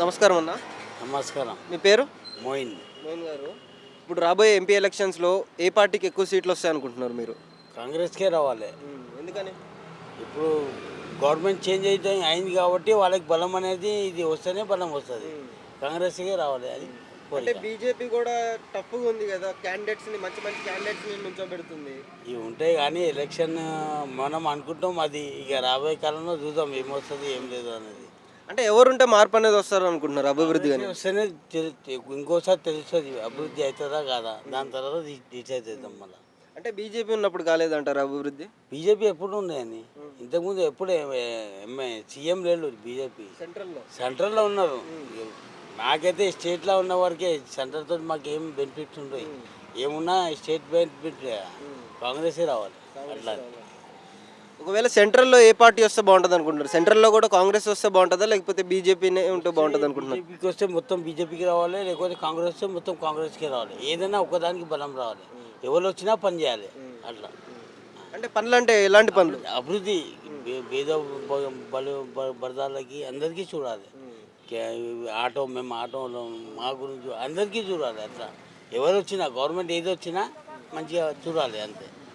నమస్కారం అన్న. నమస్కారం. మీ పేరు? మోయిన్. మోహన్ గారు, ఇప్పుడు రాబోయే ఎంపీ ఎలక్షన్స్లో ఏ పార్టీకి ఎక్కువ సీట్లు వస్తాయి అనుకుంటున్నారు మీరు? కాంగ్రెస్కే రావాలి. ఎందుకని? ఇప్పుడు గవర్నమెంట్ చేంజ్ అయితే అయింది కాబట్టి వాళ్ళకి బలం అనేది ఇది వస్తేనే బలం వస్తుంది. కాంగ్రెస్కే రావాలి అది అంటే కోరిక. బీజేపీ కూడా టఫ్గా ఉంది కదా, క్యాండిడేట్స్ని మంచి మంచి క్యాండిడేట్స్ని నుంచోబెడుతుంది. ఇవి ఉంటాయి కానీ ఎలక్షన్ మనం అనుకుంటాం, అది ఇక రాబోయే కాలంలో చూద్దాం ఏమొస్తుంది ఏం లేదు అనేది. అంటే ఎవరుంటే మార్పు అనేది వస్తారు అనుకుంటున్నారు, అభివృద్ధి కానీ? వస్తేనే ఇంకోసారి తెలుస్తుంది అభివృద్ధి అవుతుందా కాదా, దాని తర్వాత డిసైడ్ అవుతాం మళ్ళీ. అంటే బీజేపీ ఉన్నప్పుడు కాలేదంటారు అభివృద్ధి? బీజేపీ ఎప్పుడు ఉన్నాయని ఇంతకుముందు ఎప్పుడు సీఎం లేడు బీజేపీ. సెంట్రల్లో సెంట్రల్లో ఉన్నారు. నాకైతే స్టేట్లో ఉన్న వరకే సెంట్రల్తో మాకు ఏం బెనిఫిట్స్ ఉంటాయి, ఏమున్నా స్టేట్ బెనిఫిట్ కాంగ్రెసే రావాలి అట్లా. ఒకవేళ సెంట్రల్లో ఏ పార్టీ వస్తే బాగుంటుంది అనుకుంటున్నారు? సెంట్రల్లో కూడా కాంగ్రెస్ వస్తే బాగుంటుందా, లేకపోతే బీజేపీనే ఉంటే బాగుంటుంది అనుకుంటున్నారు? బీజేపీకి వస్తే మొత్తం బీజేపీకి రావాలి, లేకపోతే కాంగ్రెస్ వస్తే మొత్తం కాంగ్రెస్కి రావాలి. ఏదైనా ఒకదానికి బలం రావాలి, ఎవరు వచ్చినా పని చేయాలి అట్లా. అంటే పనులు అంటే ఎలాంటి పనులు? అభివృద్ధి పేద బరదాలకి అందరికీ చూడాలి. ఆటో మేము ఆటోలో మా గురించి అందరికీ చూడాలి అట్లా. ఎవరు వచ్చినా గవర్నమెంట్ ఏది వచ్చినా మంచిగా చూడాలి అంతే.